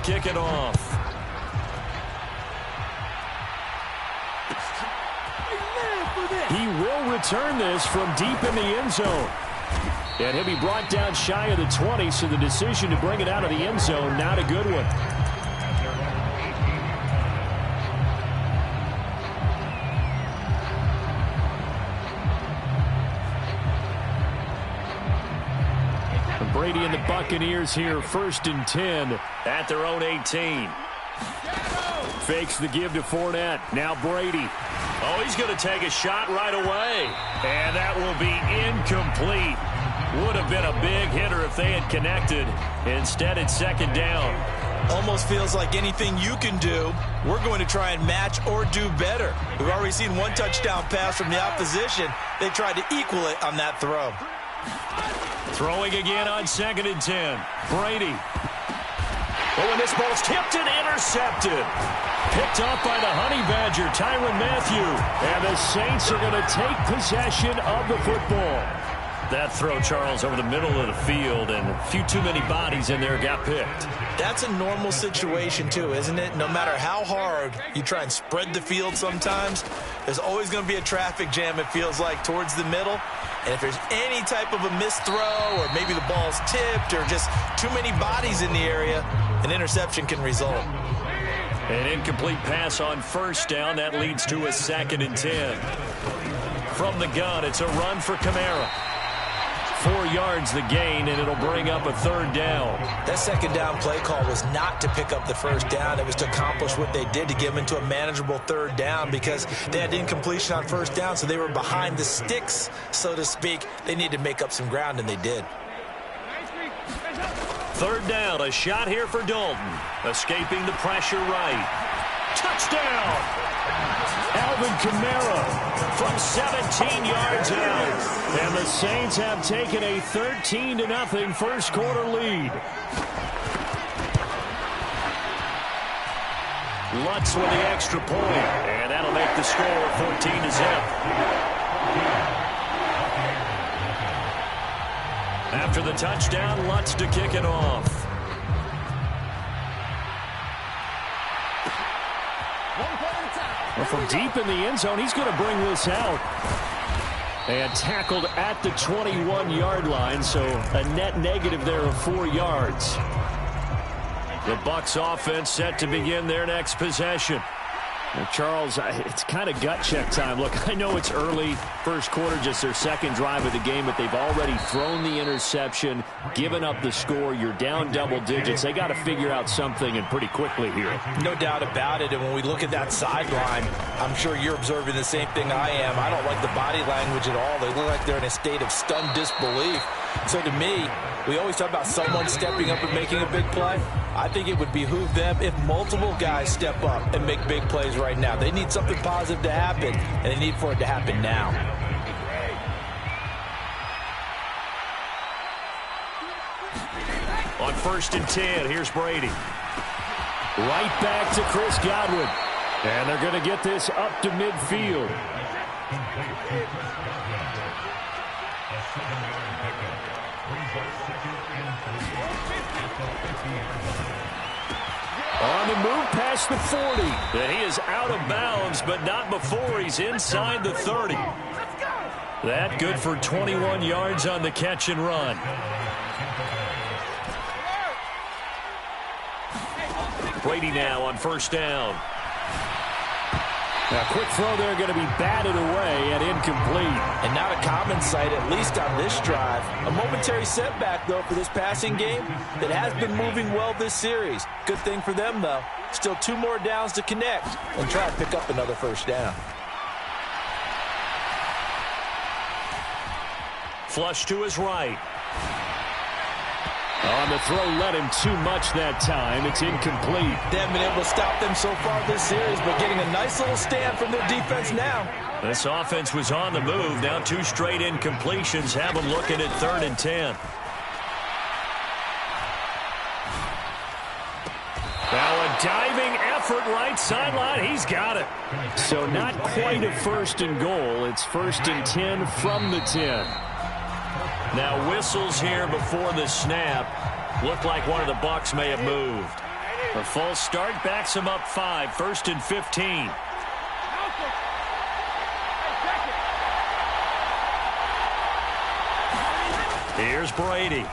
kick it off. He will return this from deep in the end zone. And he'll be brought down shy of the 20, so the decision to bring it out of the end zone, not a good one. Brady and the Buccaneers here, 1st and 10 at their own 18. Fakes the give to Fournette. Now Brady. Oh, he's going to take a shot right away. And that will be incomplete. Would have been a big hitter if they had connected. Instead, it's 2nd down. Almost feels like anything you can do, we're going to try and match or do better. We've already seen one touchdown pass from the opposition. They tried to equal it on that throw. Throwing again on 2nd and 10. Brady. Oh, and this ball's tipped and intercepted. Picked off by the Honey Badger, Tyrann Mathieu. And the Saints are going to take possession of the football. That throw, Charles, over the middle of the field, and a few too many bodies in there got picked. That's a normal situation, too, isn't it? No matter how hard you try and spread the field sometimes, there's always going to be a traffic jam, it feels like, towards the middle. And if there's any type of a missed throw, or maybe the ball's tipped, or just too many bodies in the area, an interception can result. An incomplete pass on 1st down. That leads to a 2nd and 10. From the gun, it's a run for Kamara. 4 yards the gain, and it'll bring up a 3rd down. That 2nd down play call was not to pick up the 1st down. It was to accomplish what they did, to get them into a manageable 3rd down, because they had incompletion on 1st down, so they were behind the sticks, so to speak. They needed to make up some ground, and they did. 3rd down, a shot here for Dalton. Escaping the pressure right. Touchdown! Alvin Kamara from 17 yards out. And the Saints have taken a 13-0 first quarter lead. Lutz with the extra point. And that'll make the score 14-0. After the touchdown, Lutz to kick it off. Well, from deep in the end zone, he's going to bring this out. And tackled at the 21-yard line, so a net negative there of 4 yards. The Bucs offense set to begin their next possession. Now, Charles, it's kind of gut check time. Look, I know it's early, first quarter, just their 2nd drive of the game, but they've already thrown the interception, given up the score. You're down double digits. They got to figure out something, and pretty quickly here. No doubt about it, and when we look at that sideline, I'm sure you're observing the same thing I am. I don't like the body language at all. They look like they're in a state of stunned disbelief. So to me, we always talk about someone stepping up and making a big play. I think it would behoove them if multiple guys step up and make big plays right now. They need something positive to happen, and they need for it to happen now. On 1st and 10, here's Brady. Right back to Chris Godwin. And they're going to get this up to midfield. On the move past the 40. And he is out of bounds, but not before he's inside the 30. That good for 21 yards on the catch and run. Brady now on 1st down. Now, quick throw there, going to be batted away and incomplete. And not a common sight, at least on this drive. A momentary setback, though, for this passing game that has been moving well this series. Good thing for them, though. Still 2 more downs to connect and try to pick up another 1st down. Flush to his right. On the throw, led him too much that time. It's incomplete. They haven't been able to stop them so far this series, but getting a nice little stand from their defense now. This offense was on the move. Now 2 straight incompletions have them looking at 3rd and 10. Now a diving effort right sideline. He's got it. So not quite a 1st and goal. It's 1st and 10 from the 10. Now whistles here before the snap. Looked like one of the Bucs may have moved. A full start backs him up 5, 1st and 15. Here's Brady.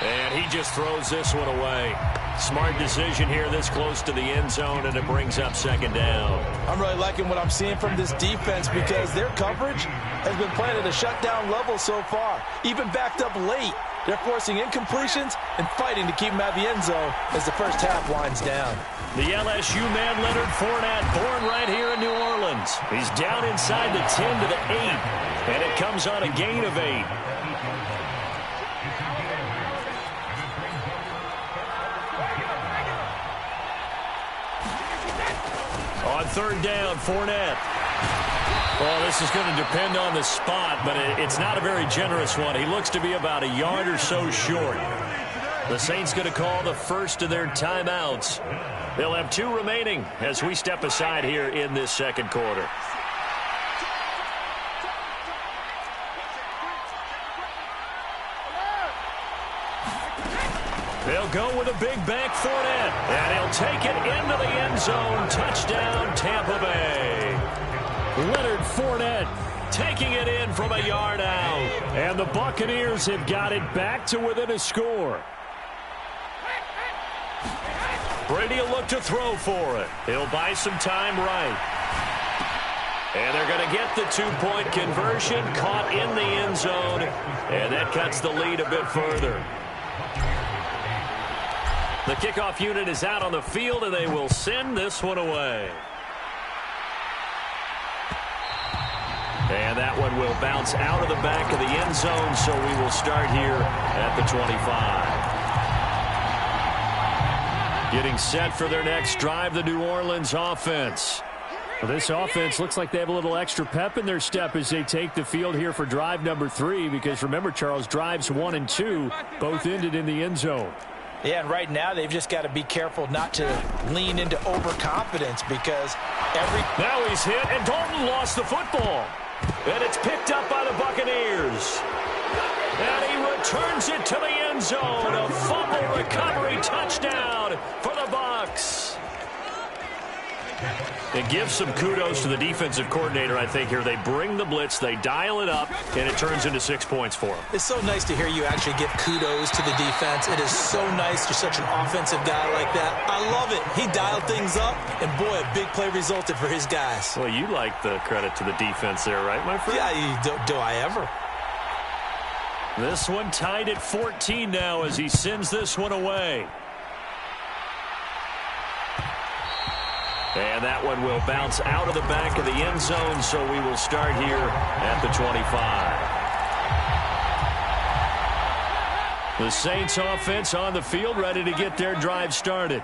And he just throws this one away. Smart decision here this close to the end zone, and it brings up 2nd down. I'm really liking what I'm seeing from this defense because their coverage has been playing at a shutdown level so far. Even backed up late, they're forcing incompletions and fighting to keep them out of the end zone as the first half winds down. The LSU man, Leonard Fournette, born right here in New Orleans. He's down inside the 10 to the 8, and it comes on a gain of 8. On 3rd down, Fournette. Well, this is going to depend on the spot, but it's not a very generous one. He looks to be about a yard or so short. The Saints going to call the first of their timeouts. They'll have 2 remaining as we step aside here in this 2nd quarter. They'll go with a big back Fournette, and he'll take it into the end zone. Touchdown, Tampa Bay. Leonard Fournette taking it in from a yard out. And the Buccaneers have got it back to within a score. Brady will look to throw for it. He'll buy some time right. And they're going to get the 2-point conversion, caught in the end zone, and that cuts the lead a bit further. The kickoff unit is out on the field, and they will send this one away. And that one will bounce out of the back of the end zone, so we will start here at the 25. Getting set for their next drive, the New Orleans offense. Well, this offense looks like they have a little extra pep in their step as they take the field here for drive number 3, because remember, Charles, drives 1 and 2 both ended in the end zone. Yeah, and right now they've just got to be careful not to lean into overconfidence because Now he's hit, and Dalton lost the football. And it's picked up by the Buccaneers. And he returns it to the end zone. A fumble recovery touchdown for the Bucs. It gives some kudos to the defensive coordinator, I think, here. They bring the blitz, they dial it up, and it turns into 6 points for them. It's so nice to hear you actually give kudos to the defense. It is so nice you're such an offensive guy like that. I love it. He dialed things up, and boy, a big play resulted for his guys. Well, you like the credit to the defense there, right, my friend? Yeah, do I ever? This one tied at 14 now as he sends this one away. And that one will bounce out of the back of the end zone, so we will start here at the 25. The Saints offense on the field, ready to get their drive started.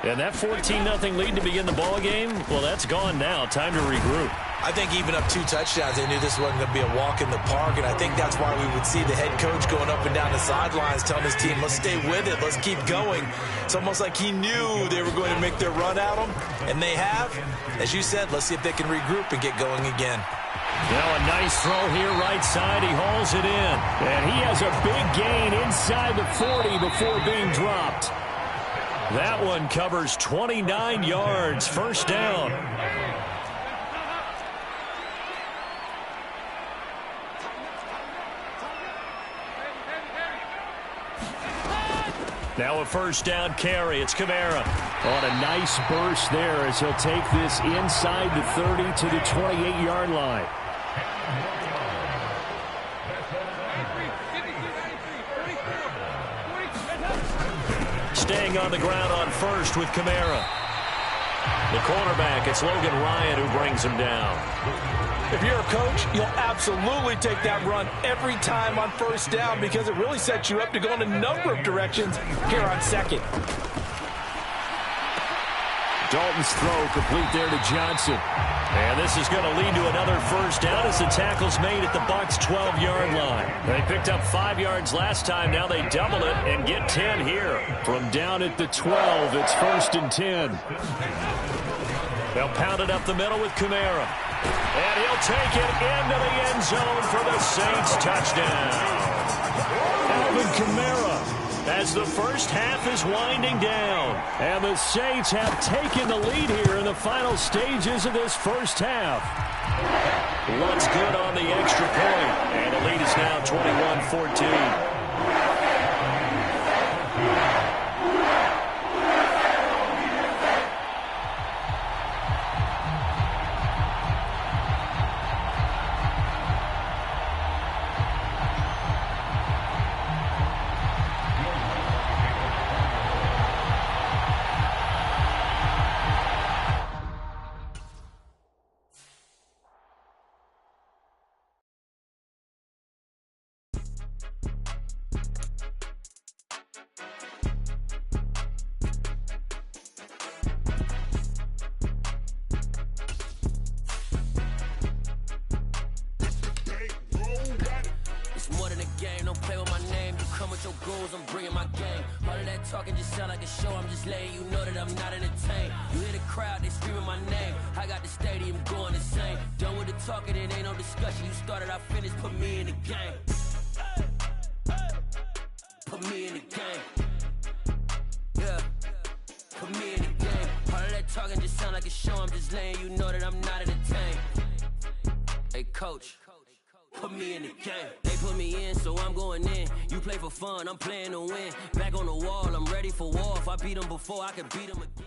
And that 14-0 lead to begin the ball game, well, that's gone now. Time to regroup. I think even up 2 touchdowns, they knew this wasn't going to be a walk in the park, and I think that's why we would see the head coach going up and down the sidelines telling his team, let's stay with it, let's keep going. It's almost like he knew they were going to make their run at him, and they have. As you said, let's see if they can regroup and get going again. Now a nice throw here right side. He hauls it in, and he has a big gain inside the 40 before being dropped. That one covers 29 yards, first down. Now a first down carry. It's Kamara. On a nice burst there as he'll take this inside the 30 to the 28-yard line. Staying on the ground on first with Kamara. The cornerback, it's Logan Ryan who brings him down. If you're a coach, you'll absolutely take that run every time on first down because it really sets you up to go in a number of directions here on second. Dalton's throw complete there to Johnson. And this is going to lead to another first down as the tackle's made at the Bucs' 12-yard line. They picked up 5 yards last time. Now they double it and get 10 here. From down at the 12, it's first and 10. They'll pound it up the middle with Kamara. And he'll take it into the end zone for the Saints touchdown. Kamara as the first half is winding down. And the Saints have taken the lead here in the final stages of this first half. What's good on the extra point? And the lead is now 21-14. I'm bringing my game. All of that talking just sound like a show. I'm just letting you know that I'm not entertained. You hear the crowd, they screaming my name. I got the stadium going insane. Done with the talking, it ain't no discussion. You started, I finished, put me in the game. Put me in the game. Yeah. Put me in the game. All of that talking just sound like a show. I'm just letting you know that I'm not entertained. Hey, coach. Put me in the game. They put me in, so I'm going in. You play for fun, I'm playing to win. Back on the wall, I'm ready for war. If I beat them before, I can beat them again.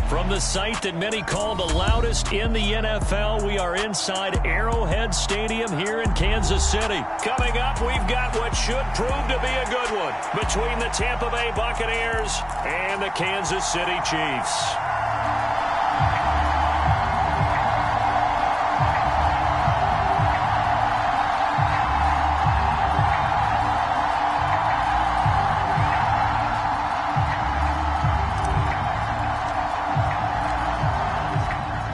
From the site that many call the loudest in the NFL, we are inside Arrowhead Stadium here in Kansas City. Coming up, we've got what should prove to be a good one between the Tampa Bay Buccaneers and the Kansas City Chiefs.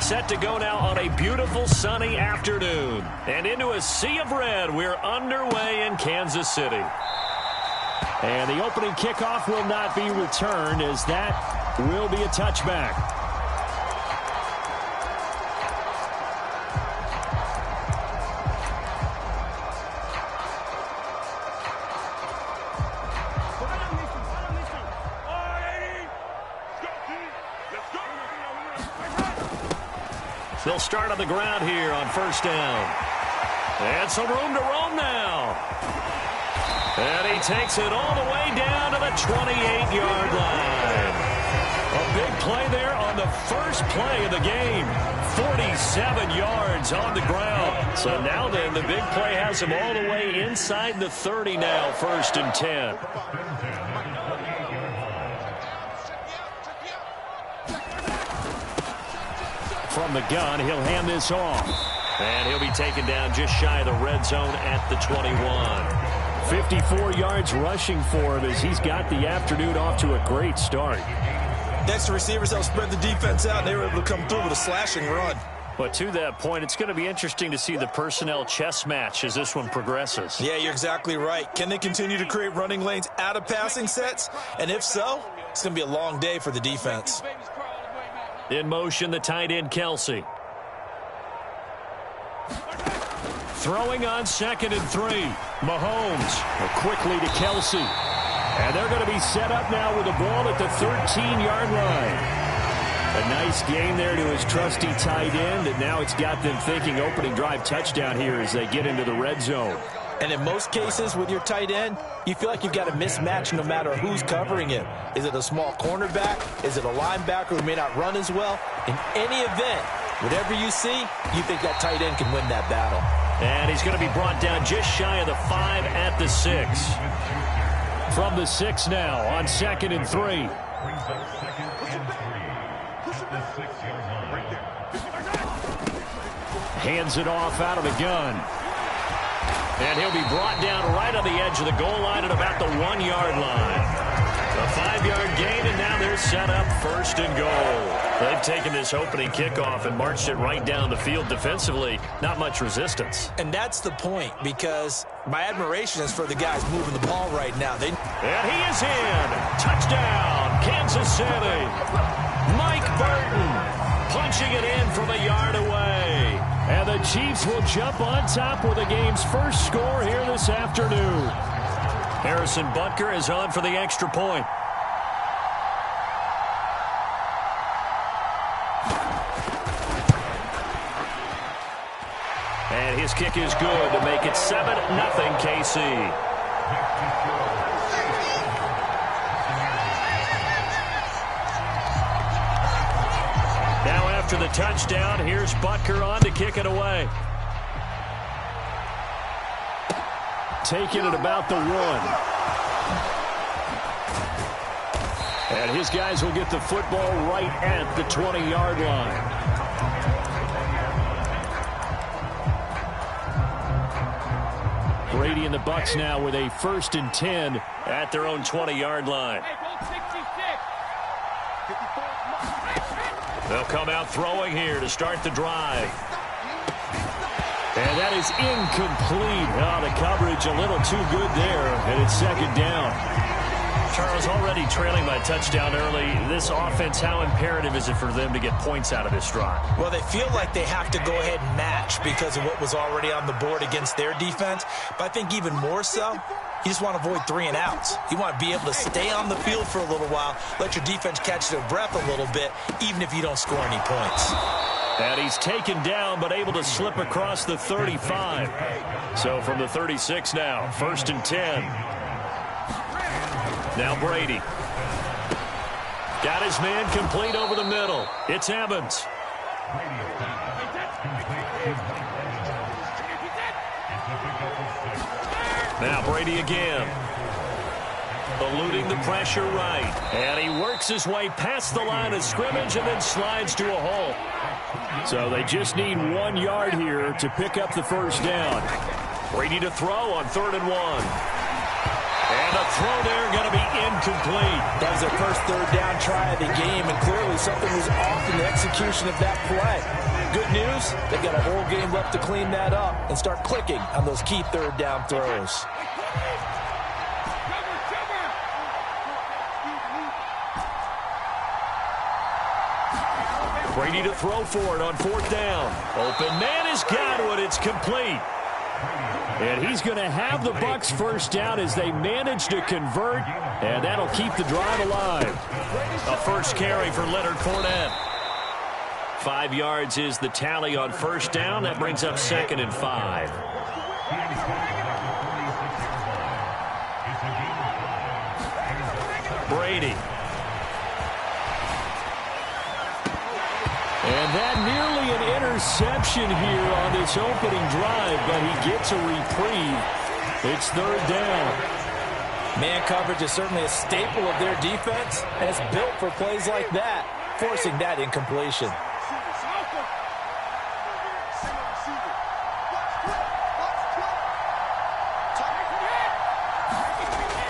Set to go now on a beautiful sunny afternoon. And into a sea of red, we're underway in Kansas City. And the opening kickoff will not be returned, as that will be a touchback. They'll start on the ground here on first down. And some room to roam now. And he takes it all the way down to the 28-yard line. A big play there on the first play of the game. 47 yards on the ground. So now then, the big play has him all the way inside the 30 now, 1st and 10. From the gun, he'll hand this off. And he'll be taken down just shy of the red zone at the 21. 54 yards rushing for him as he's got the afternoon off to a great start. Next, the receivers helped spread the defense out, and they were able to come through with a slashing run. But to that point, it's going to be interesting to see the personnel chess match as this one progresses. Yeah, you're exactly right. Can they continue to create running lanes out of passing sets? And if so, it's going to be a long day for the defense. In motion, the tight end, Kelsey. Throwing on 2nd and 3. Mahomes quickly to Kelsey. And they're going to be set up now with the ball at the 13-yard line. A nice gain there to his trusty tight end, and now it's got them thinking opening drive touchdown here as they get into the red zone. And in most cases with your tight end, you feel like you've got a mismatch no matter who's covering him. Is it a small cornerback? Is it a linebacker who may not run as well? In any event, whatever you see, you think that tight end can win that battle. And he's going to be brought down just shy of the 5 at the 6. From the 6 now on 2nd and 3. Hands it off out of the gun. And he'll be brought down right on the edge of the goal line at about the 1-yard line. A 5-yard gain, and now they're set up 1st and goal. They've taken this opening kickoff and marched it right down the field defensively. Not much resistance. And that's the point, because my admiration is for the guys moving the ball right now. And he is in. Touchdown, Kansas City. Mike Burton punching it in from a yard away. And the Chiefs will jump on top with the game's first score here this afternoon. Harrison Butker is on for the extra point. And his kick is good to make it 7-0 KC. Now after the touchdown, here's Butker on to kick it away. Taking it about the 1. And his guys will get the football right at the 20-yard line. Brady and the Bucs now with a 1st and 10 at their own 20-yard line. They'll come out throwing here to start the drive. And that is incomplete. Oh, the coverage a little too good there, and it's 2nd down. Charles, already trailing by touchdown early. This offense, how imperative is it for them to get points out of this drive? Well, they feel like they have to go ahead and match because of what was already on the board against their defense. But I think even more so, you just want to avoid 3 and outs. You want to be able to stay on the field for a little while, let your defense catch their breath a little bit, even if you don't score any points. And he's taken down, but able to slip across the 35. So from the 36 now, 1st and 10. Now Brady. Got his man complete over the middle. It's Evans. Now Brady again. Eluding the pressure right. And he works his way past the line of scrimmage and then slides to a hole. So they just need 1 yard here to pick up the 1st down. Brady to throw on 3rd and 1. And the throw there going to be incomplete. That was their first 3rd down try of the game, and clearly something was off in the execution of that play. Good news, they've got a whole game left to clean that up and start clicking on those key 3rd down throws. Brady to throw for it on 4th down. Open man is Godwin. It's complete. And he's going to have the Bucs 1st down as they manage to convert, and that'll keep the drive alive. A 1st carry for Leonard Fournette. 5 yards is the tally on 1st down. That brings up 2nd and 5. Brady. And that nearly an interception here on this opening drive, but he gets a reprieve. It's 3rd down. Man coverage is certainly a staple of their defense, and it's built for plays like that, forcing that incompletion.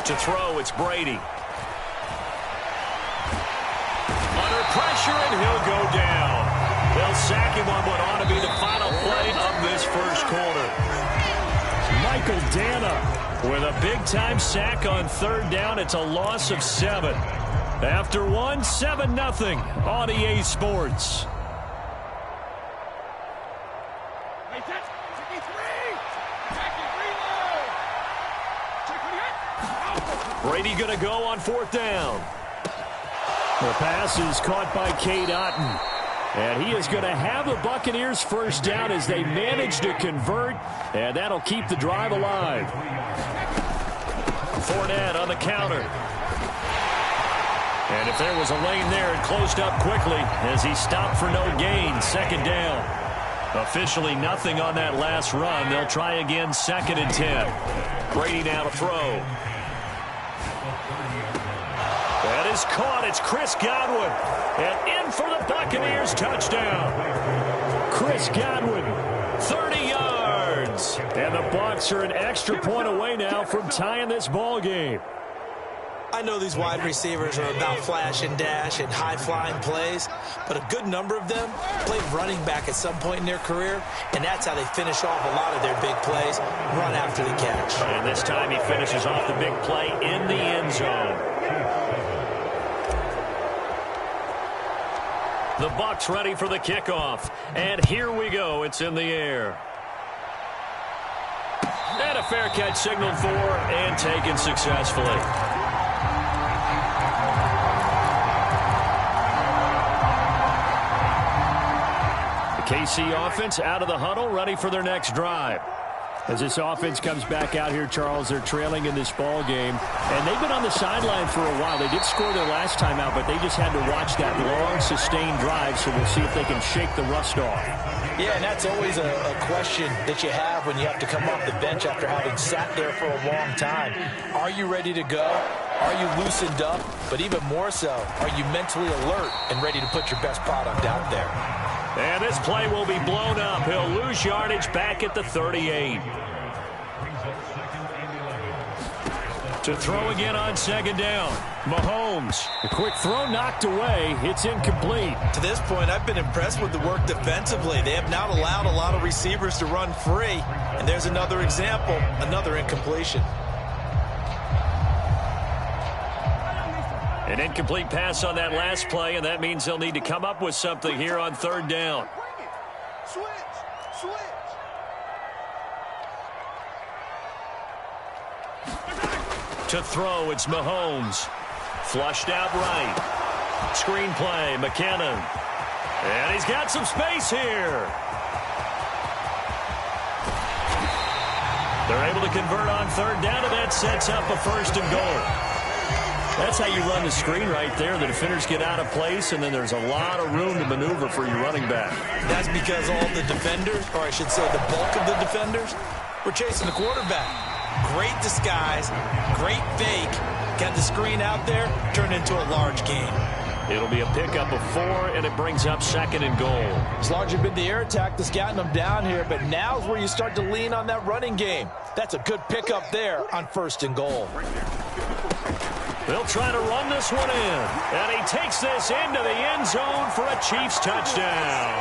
To throw, it's Brady. Under pressure, and he'll go down. They'll sack him on what ought to be the final play of this 1st quarter. Michael Dana with a big-time sack on 3rd down. It's a loss of 7. After 1, 7-0 on EA Sports. Brady going to go on 4th down. The pass is caught by Cade Otton. And he is going to have the Buccaneers 1st down as they manage to convert, and that'll keep the drive alive. Fournette on the counter. And if there was a lane there, it closed up quickly as he stopped for no gain. 2nd down. Officially nothing on that last run. They'll try again 2nd and 10. Brady now to throw. That is caught. It's Chris Godwin. And in for the Buccaneers touchdown. Chris Godwin, 30 yards. And the Bucs are an extra point away now from tying this ball game. I know these wide receivers are about flash and dash and high-flying plays, but a good number of them played running back at some point in their career, and that's how they finish off a lot of their big plays, run after the catch. And this time he finishes off the big play in the end zone. The Bucs ready for the kickoff. And here we go. It's in the air. And And a fair catch signaled for and taken successfully. The KC offense out of the huddle, ready for their next drive. As this offense comes back out here, Charles, they're trailing in this ball game. And they've been on the sideline for a while. They did score their last time out, but they just had to watch that long, sustained drive, so we'll see if they can shake the rust off. Yeah, and that's always a question that you have when you have to come off the bench after having sat there for a long time. Are you ready to go? Are you loosened up? But even more so, are you mentally alert and ready to put your best product out there? And this play will be blown up. He'll lose yardage back at the 38. To throw again on second down. Mahomes. A quick throw knocked away. It's incomplete. To this point, I've been impressed with the work defensively. They have not allowed a lot of receivers to run free. And there's another example, another incompletion. An incomplete pass on that last play, and that means they'll need to come up with something here on third down. Switch. To throw, it's Mahomes. Flushed out right. Screen play, McKinnon. And he's got some space here. They're able to convert on third down, and that sets up a first and goal. That's how you run the screen right there. The defenders get out of place, and then there's a lot of room to maneuver for your running back. That's because all the defenders, or I should say the bulk of the defenders, were chasing the quarterback. Great disguise, great fake. Got the screen out there, turned into a large gain. It'll be a pickup of 4, and it brings up second and goal. It's largely been the air attack that's gotten them down here, but now's where you start to lean on that running game. That's a good pickup there on first and goal. They'll try to run this one in. And he takes this into the end zone for a Chiefs touchdown.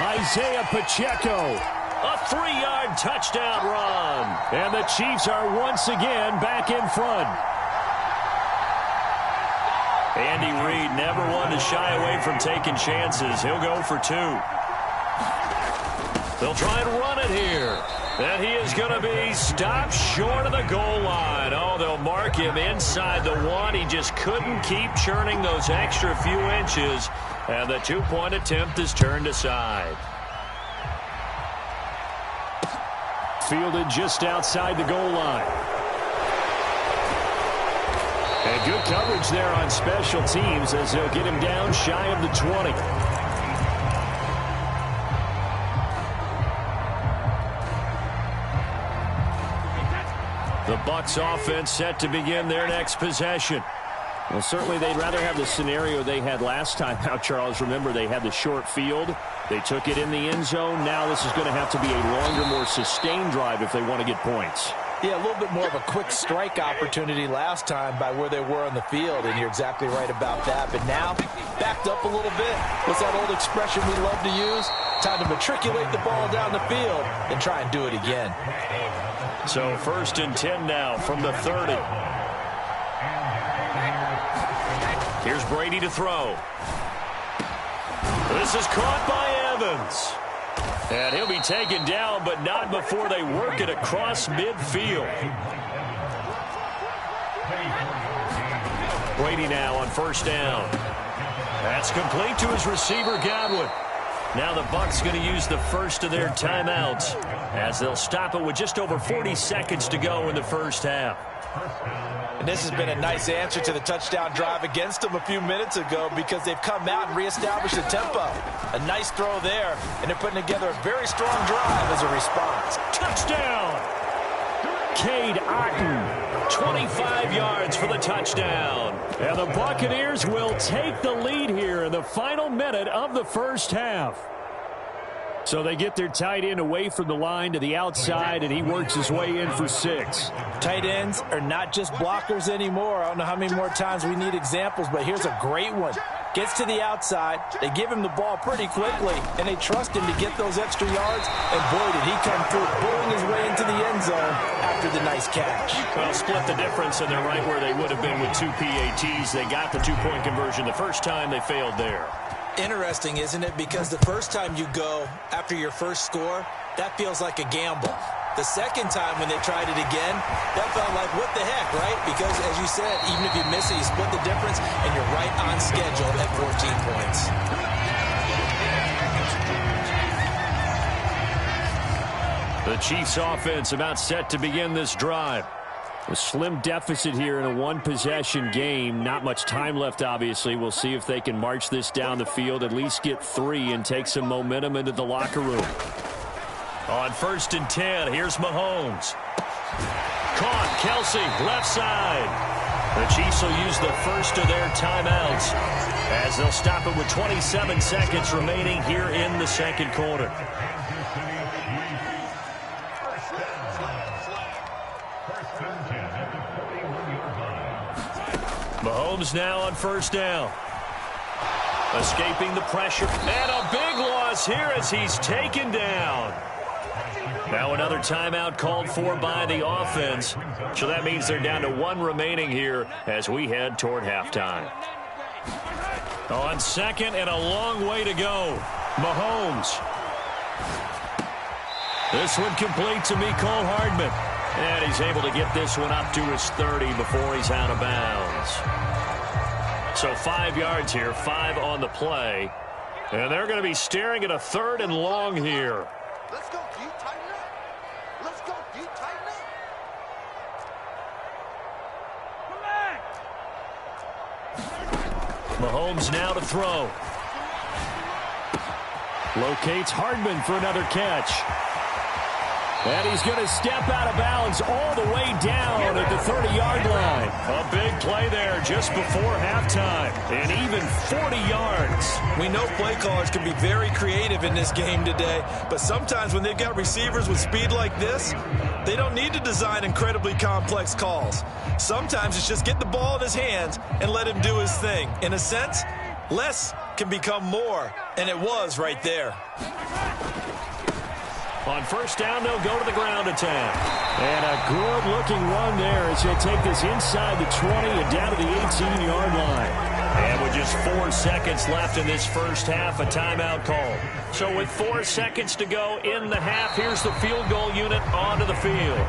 Isaiah Pacheco, a 3-yard touchdown run. And the Chiefs are once again back in front. Andy Reid never one to shy away from taking chances. He'll go for 2. They'll try and run it here. And he is going to be stopped short of the goal line. Oh, they'll mark him inside the 1. He just couldn't keep churning those extra few inches. And the 2-point attempt is turned aside. Fielded just outside the goal line. And good coverage there on special teams as they'll get him down shy of the 20. The Bucs offense set to begin their next possession. Well, certainly they'd rather have the scenario they had last time out, Charles. Remember, they had the short field. They took it in the end zone. Now this is going to have to be a longer, more sustained drive if they want to get points. Yeah, a little bit more of a quick strike opportunity last time by where they were on the field, and you're exactly right about that. But now, backed up a little bit. What's that old expression we love to use? Time to matriculate the ball down the field and try and do it again. So first and 10 now from the 30. Here's Brady to throw. This is caught by Evans. And he'll be taken down, but not before they work it across midfield. Brady now on first down. That's complete to his receiver, Godwin. Now the Bucs going to use the first of their timeouts as they'll stop it with just over 40 seconds to go in the first half. And this has been a nice answer to the touchdown drive against them a few minutes ago because they've come out and reestablished the tempo. A nice throw there, and they're putting together a very strong drive as a response. Touchdown! Cade Otton, 25 yards for the touchdown. And the Buccaneers will take the lead here in the final minute of the first half. So they get their tight end away from the line to the outside, and he works his way in for 6. Tight ends are not just blockers anymore. I don't know how many more times we need examples, but here's a great one. Gets to the outside, they give him the ball pretty quickly, and they trust him to get those extra yards, and boy, did he come through, pulling his way into the end zone after the nice catch. Well, split the difference, and they're right where they would have been with 2 PATs. They got the 2-point conversion the first time. They failed there. Interesting, isn't it? Because the first time you go after your first score, that feels like a gamble. The second time when they tried it again, that felt like, what the heck, right? Because, as you said, even if you miss it, you split the difference, and you're right on schedule at 14 points. The Chiefs offense about set to begin this drive. A slim deficit here in a one-possession game. Not much time left, obviously. We'll see if they can march this down the field, at least get 3, and take some momentum into the locker room. On 1st and 10, here's Mahomes. Caught, Kelsey, left side. The Chiefs will use the first of their timeouts as they'll stop it with 27 seconds remaining here in the second quarter. Mahomes now on 1st down. Escaping the pressure. And a big loss here as he's taken down. Now another timeout called for by the offense. So that means they're down to 1 remaining here as we head toward halftime. On 2nd and a long way to go. Mahomes. This one complete to Mecole Hardman. And he's able to get this one up to his 30 before he's out of bounds. So 5 yards here, 5 on the play. And they're going to be staring at a 3rd and long here. Let's go, D, tighten up. Let's go, D, tighten up. Mahomes now to throw. Locates Hardman for another catch. And he's going to step out of bounds all the way down at the 30-yard line. A big play there just before halftime. And even 40 yards. We know play callers can be very creative in this game today, but sometimes when they've got receivers with speed like this, they don't need to design incredibly complex calls. Sometimes it's just get the ball in his hands and let him do his thing. In a sense, less can become more, and it was right there. On 1st down, they'll go to the ground attack. And a good-looking run there as they take this inside the 20 and down to the 18-yard line. And with just 4 seconds left in this first half, a timeout call. So with 4 seconds to go in the half, here's the field goal unit onto the field.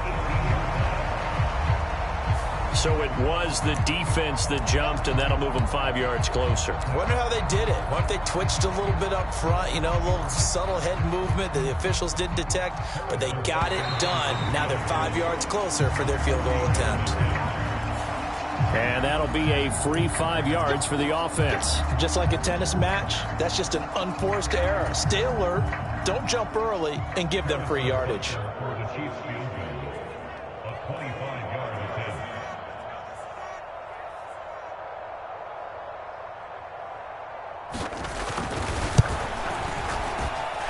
So it was the defense that jumped, and that'll move them 5 yards closer. Wonder how they did it. What if they twitched a little bit up front, you know, a little subtle head movement that the officials didn't detect, but they got it done. Now they're 5 yards closer for their field goal attempt. And that'll be a free 5 yards for the offense. Just like a tennis match, that's just an unforced error. Stay alert, don't jump early, and give them free yardage.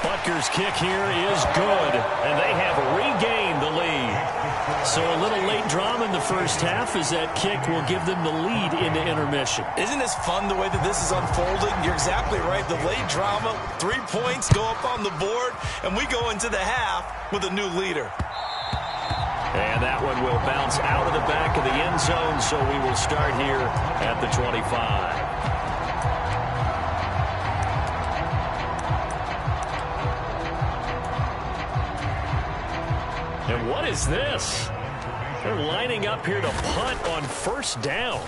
Butker's kick here is good, and they have regained the lead. So a little late drama in the first half as that kick will give them the lead into intermission. Isn't this fun the way that this is unfolding? You're exactly right. The late drama, 3 points go up on the board, and we go into the half with a new leader. And that one will bounce out of the back of the end zone, so we will start here at the 25. And what is this? They're lining up here to punt on 1st down.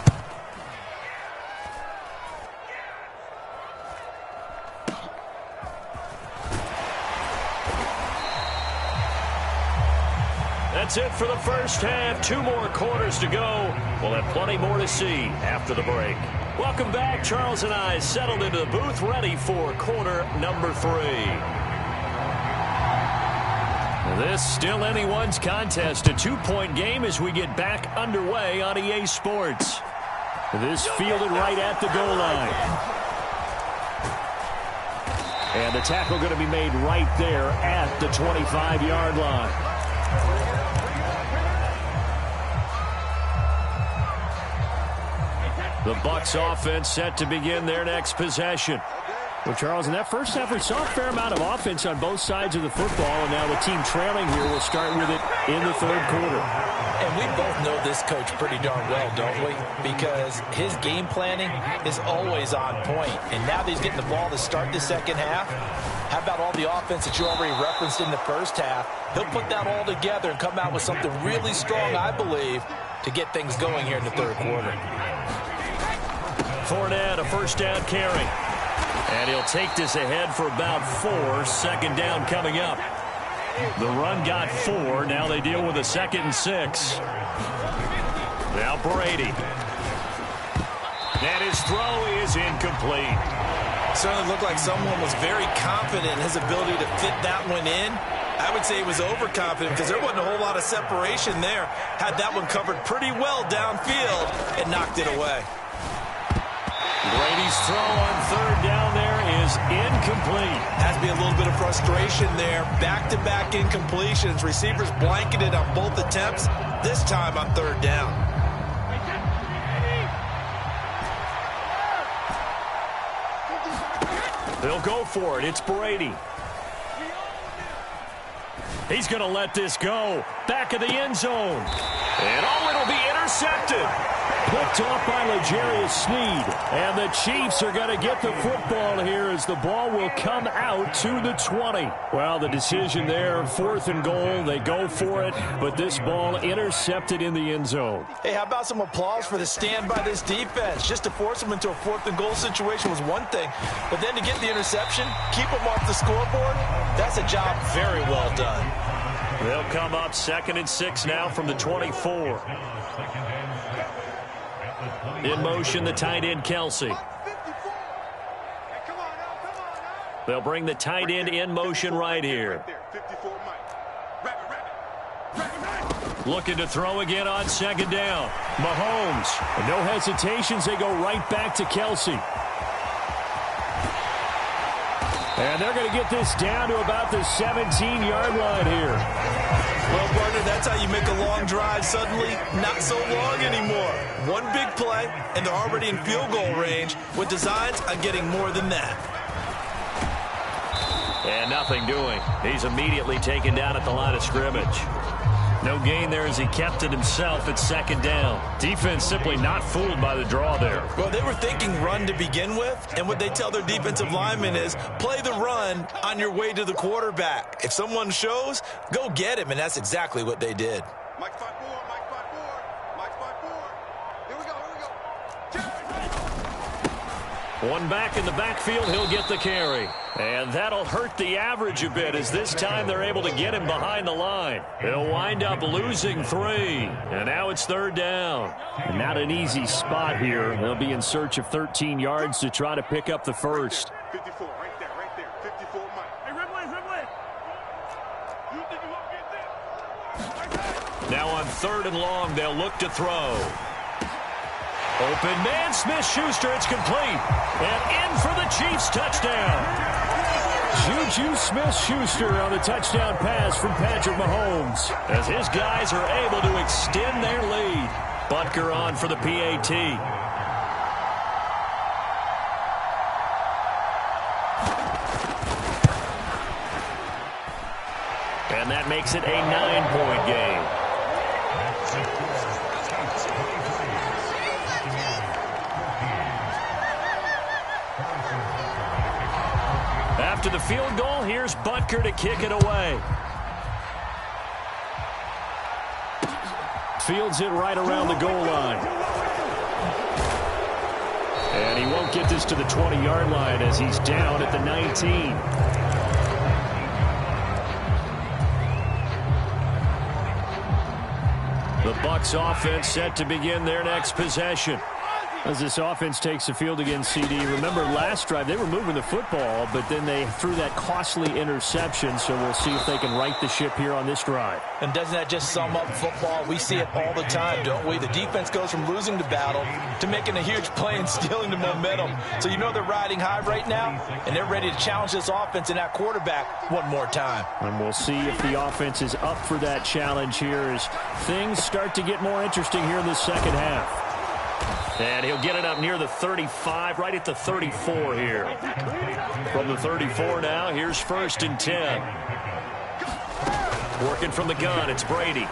That's it for the first half. 2 more quarters to go. We'll have plenty more to see after the break. Welcome back. Charles and I settled into the booth ready for quarter number 3. This still anyone's contest, a 2-point game as we get back underway on EA Sports. This fielded right at the goal line. And the tackle going to be made right there at the 25-yard line. The Bucs offense set to begin their next possession. Well, Charles, in that first half, we saw a fair amount of offense on both sides of the football, and now the team trailing here will start with it in the 3rd quarter. And we both know this coach pretty darn well, don't we? Because his game planning is always on point. And now that he's getting the ball to start the second half, how about all the offense that you already referenced in the first half? He'll put that all together and come out with something really strong, I believe, to get things going here in the third quarter. Fournette, a first down carry. And he'll take this ahead for about 4. Second down coming up. The run got 4. Now they deal with a 2nd and 6. Now Brady. And his throw is incomplete. Certainly looked like someone was very confident in his ability to fit that one in. I would say he was overconfident because there wasn't a whole lot of separation there. Had that one covered pretty well downfield and knocked it away. Brady's throw on third down there is incomplete. Has to be a little bit of frustration there. Back-to-back incompletions. Receivers blanketed on both attempts, this time on third down. They'll go for it. It's Brady. He's going to let this go. Back of the end zone. And it'll be intercepted. Picked off by L'Jarius Sneed. And the Chiefs are going to get the football here as the ball will come out to the 20. Well, the decision there, 4th and goal. They go for it, but this ball intercepted in the end zone. Hey, how about some applause for the stand by this defense? Just to force them into a 4th and goal situation was one thing, but then to get the interception, keep them off the scoreboard, that's a job very well done. They'll come up 2nd and 6 now from the 24. In motion, the tight end, Kelsey. They'll bring the tight end in motion right here. Looking to throw again on 2nd down. Mahomes. No hesitations. They go right back to Kelsey. And they're going to get this down to about the 17-yard line here. Well, partner, that's how you make a long drive suddenly not so long anymore. One big play, and they're already in field goal range with designs on getting more than that. And nothing doing. He's immediately taken down at the line of scrimmage. No gain there as he kept it himself at 2nd down. Defense simply not fooled by the draw there. Well, they were thinking run to begin with, and what they tell their defensive linemen is play the run on your way to the quarterback. If someone shows, go get him, and that's exactly what they did. Mike 5-4, Mike 5-4, Mike 5-4. Here we go, One back in the backfield, he'll get the carry. And that'll hurt the average a bit as this time they're able to get him behind the line. They'll wind up losing 3. And now it's 3rd down. And not an easy spot here. They'll be in search of 13 yards to try to pick up the first. 54, right there, 54, Mike. Hey, Ridley. You think you won't get this? Now on 3rd and long, they'll look to throw. Open man, Smith-Schuster, it's complete. And in for the Chiefs touchdown. Juju Smith-Schuster on the touchdown pass from Patrick Mahomes. As his guys are able to extend their lead. Butker on for the PAT. And that makes it a 9-point game. After the field goal, here's Butker to kick it away. Fields it right around the goal line. And he won't get this to the 20-yard line as he's down at the 19. The Bucs offense set to begin their next possession. As this offense takes the field against CD, remember last drive they were moving the football, but then they threw that costly interception, so we'll see if they can right the ship here on this drive. And doesn't that just sum up football? We see it all the time, don't we? The defense goes from losing the battle to making a huge play and stealing the momentum. So you know they're riding high right now, and they're ready to challenge this offense and that quarterback one more time. And we'll see if the offense is up for that challenge here as things start to get more interesting here in the second half. And he'll get it up near the 35, right at the 34 here. From the 34 now, here's 1st and 10. Working from the gun, it's Brady.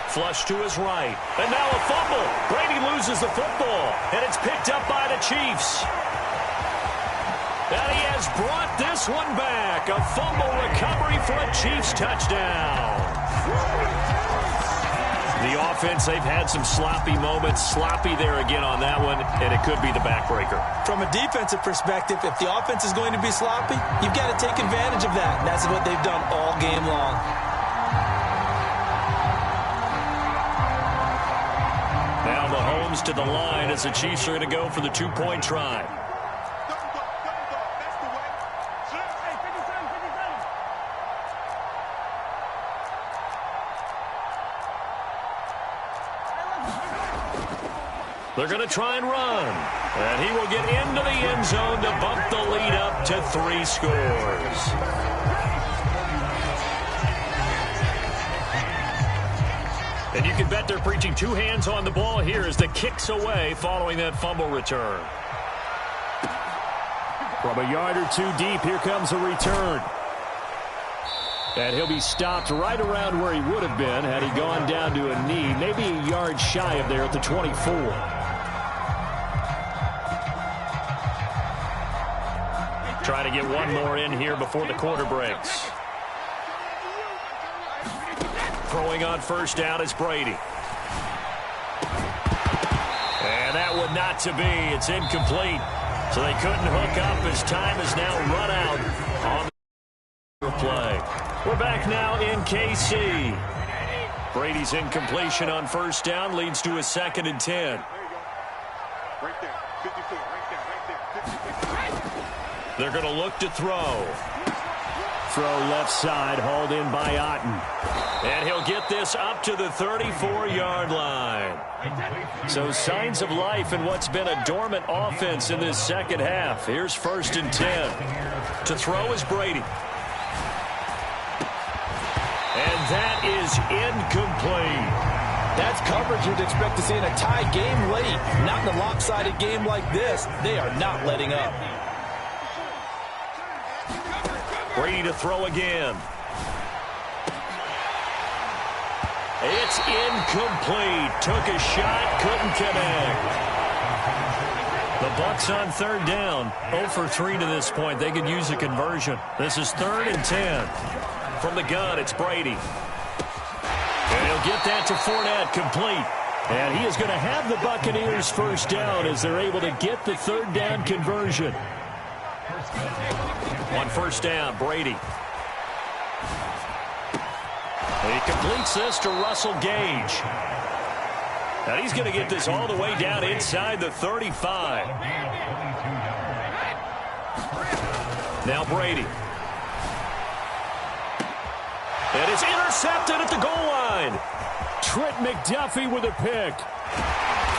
Flush to his right. And now a fumble. Brady loses the football. And it's picked up by the Chiefs. And he has brought this one back. A fumble recovery for a Chiefs touchdown. The offense, they've had some sloppy moments. Sloppy there again on that one, and it could be the backbreaker. From a defensive perspective, if the offense is going to be sloppy, you've got to take advantage of that. And that's what they've done all game long. Now Mahomes to the line as the Chiefs are going to go for the two-point try. They're going to try and run. And he will get into the end zone to bump the lead up to 3 scores. And you can bet they're preaching 2 hands on the ball here as the kick's away following that fumble return. From a yard or 2 deep, here comes a return. And he'll be stopped right around where he would have been had he gone down to a knee, maybe a yard shy of there at the 24. Trying to get one more in here before the quarter breaks. Throwing on first down is Brady. And that would not to be. It's incomplete. So they couldn't hook up as time is now run out on the play. We're back now in KC. Brady's incompletion on first down leads to a 2nd and 10. Right there, 54, right there, 54. They're going to look to throw. Throw left side, hauled in by Otten. And he'll get this up to the 34-yard line. So signs of life in what's been a dormant offense in this second half. Here's 1st and 10. To throw is Brady. And that is incomplete. That's coverage you'd expect to see in a tie game late. Not in a lopsided game like this. They are not letting up. Brady to throw again. It's incomplete. Took a shot, couldn't connect. The Bucs on 3rd down. 0 for 3 to this point. They could use a conversion. This is 3rd and 10. From the gun, it's Brady. And he'll get that to Fournette, complete. And he is going to have the Buccaneers first down as they're able to get the 3rd down conversion. On first down, Brady. He completes this to Russell Gage. And he's going to get this all the way down inside the 35. Now Brady. And it's intercepted at the goal line. Trent McDuffie with a pick.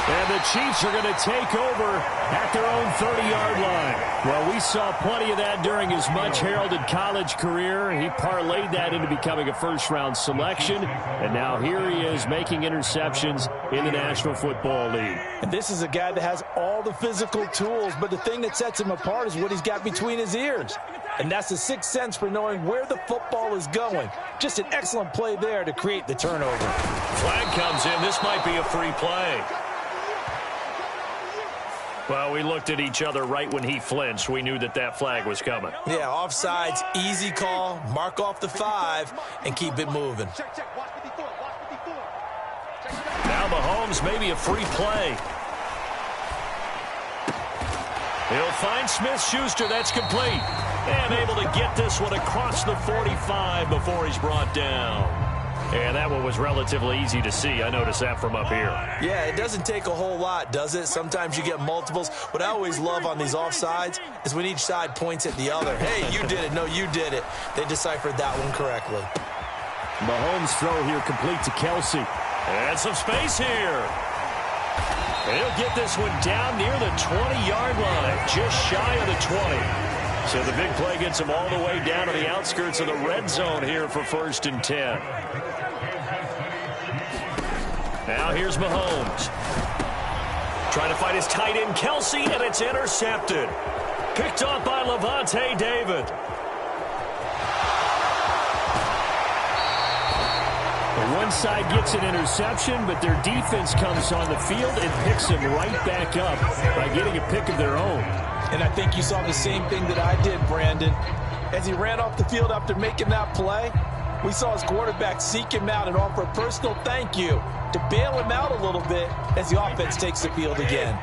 And the Chiefs are going to take over at their own 30-yard line. Well, we saw plenty of that during his much-heralded college career. He parlayed that into becoming a first-round selection. And now here he is making interceptions in the National Football League. And this is a guy that has all the physical tools, but the thing that sets him apart is what he's got between his ears. And that's the 6th sense for knowing where the football is going. Just an excellent play there to create the turnover. Flag comes in. This might be a free play. Well, we looked at each other right when he flinched. We knew that that flag was coming. Yeah, offsides, easy call, mark off the 5, and keep it moving. Now Mahomes, maybe a free play. He'll find Smith-Schuster. That's complete. And able to get this one across the 45 before he's brought down. And that one was relatively easy to see. I noticed that from up here. Yeah, it doesn't take a whole lot, does it? Sometimes you get multiples. What I always love on these offsides is when each side points at the other. Hey, you did it. No, you did it. They deciphered that one correctly. Mahomes' throw here complete to Kelsey. And some space here. And he'll get this one down near the 20-yard line, just shy of the 20. So the big play gets him all the way down to the outskirts of the red zone here for 1st and 10. Now here's Mahomes. Trying to fight his tight end, Kelsey, and it's intercepted. Picked off by Lavonte David. One side gets an interception, but their defense comes on the field and picks them right back up by getting a pick of their own. And I think you saw the same thing that I did, Brandon. As he ran off the field after making that play, we saw his quarterback seek him out and offer a personal thank you to bail him out a little bit as the offense takes the field again.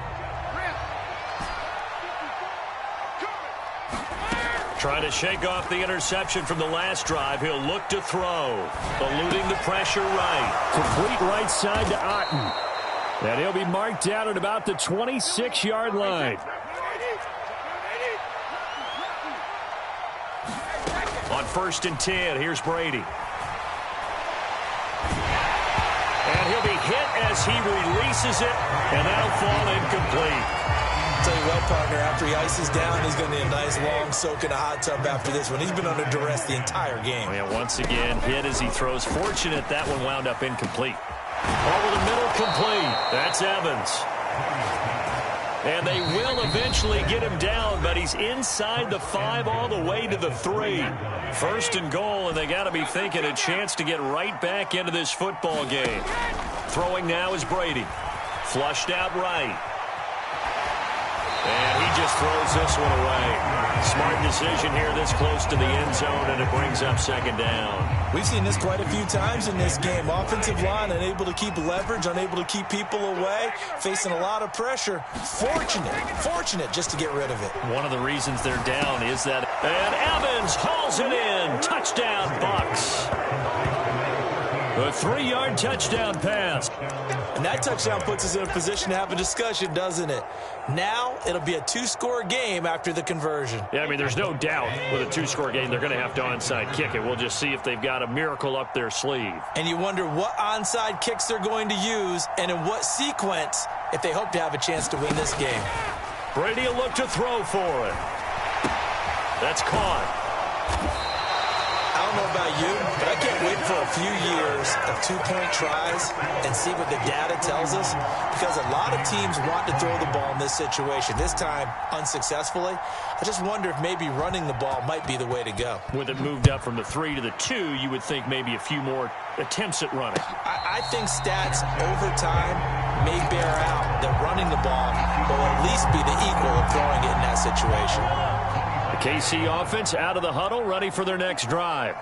Trying to shake off the interception from the last drive. He'll look to throw. Eluding the pressure right. Complete right side to Otten. And he'll be marked down at about the 26-yard line. On 1st and 10, here's Brady. And he'll be hit as he releases it, and that'll fall incomplete. Tell you what, partner, after he ices down, he's going to need a nice long soak in a hot tub after this one. He's been under duress the entire game. Yeah, once again, hit as he throws. Fortunate that one wound up incomplete. Over the middle, complete. That's Evans. And they will eventually get him down, but he's inside the 5 all the way to the 3. 1st and goal, and they got to be thinking a chance to get right back into this football game. Throwing now is Brady. Flushed out right. And he just throws this one away. Smart decision here this close to the end zone, and it brings up 2nd down. We've seen this quite a few times in this game. Offensive line unable to keep leverage, unable to keep people away, facing a lot of pressure. Fortunate just to get rid of it. One of the reasons they're down is that. And Evans hauls it in. Touchdown, Bucs. A 3-yard touchdown pass. And that touchdown puts us in a position to have a discussion, doesn't it? Now it'll be a 2-score game after the conversion. Yeah, I mean, there's no doubt with a 2-score game they're going to have to onside kick it. We'll just see if they've got a miracle up their sleeve. And you wonder what onside kicks they're going to use and in what sequence if they hope to have a chance to win this game. Brady will look to throw for it. That's caught. I don't know about you, but I can't wait for a few years of 2-point tries and see what the data tells us, because a lot of teams want to throw the ball in this situation. This time, unsuccessfully. I just wonder if maybe running the ball might be the way to go. With it moved up from the 3 to the 2, you would think maybe a few more attempts at running. I think stats over time may bear out that running the ball will at least be the equal of throwing it in that situation. The KC offense out of the huddle, ready for their next drive.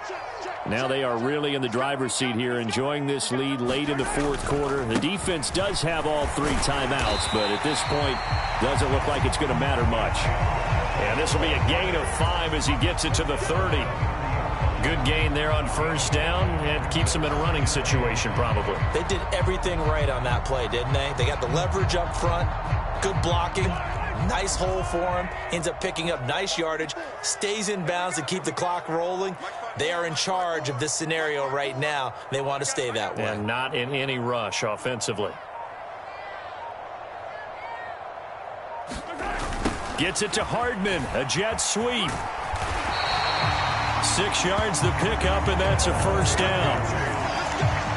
Now they are really in the driver's seat here, enjoying this lead late in the 4th quarter. The defense does have all 3 timeouts, but at this point, doesn't look like it's going to matter much. And this will be a gain of 5 as he gets it to the 30. Good gain there on 1st down, and keeps him in a running situation probably. They did everything right on that play, didn't they? They got the leverage up front, good blocking. Nice hole for him, ends up picking up nice yardage, stays in bounds to keep the clock rolling. They are in charge of this scenario right now. They want to stay that way. And not in any rush offensively. Gets it to Hardman, a jet sweep. 6 yards the pickup, and that's a 1st down.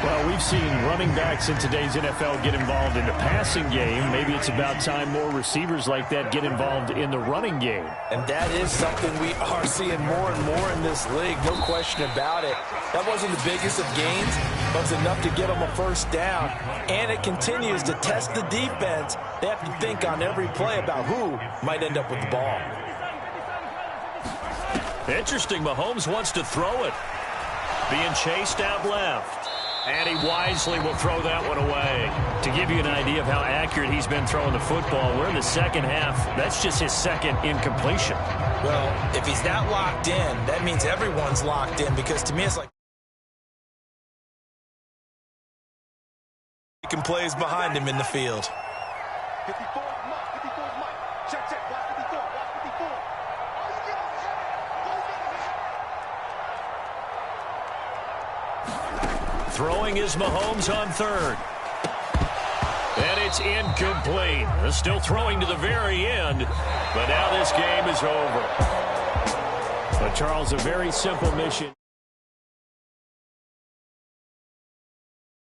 Well, we've seen running backs in today's NFL get involved in the passing game. Maybe it's about time more receivers like that get involved in the running game. And that is something we are seeing more and more in this league, no question about it. That wasn't the biggest of gains, but it was enough to get them a 1st down. And it continues to test the defense. They have to think on every play about who might end up with the ball. Interesting, Mahomes wants to throw it. Being chased out left. And he wisely will throw that one away. To give you an idea of how accurate he's been throwing the football, we're in the 2nd half. That's just his 2nd incompletion. Well, if he's that locked in, that means everyone's locked in, because to me it's like making plays behind him in the field. 54 Mike. 54 Mike. Check. Block 54. Block 54. Throwing is Mahomes on 3rd. And it's incomplete. They're still throwing to the very end, but now this game is over. But Charles, a very simple mission.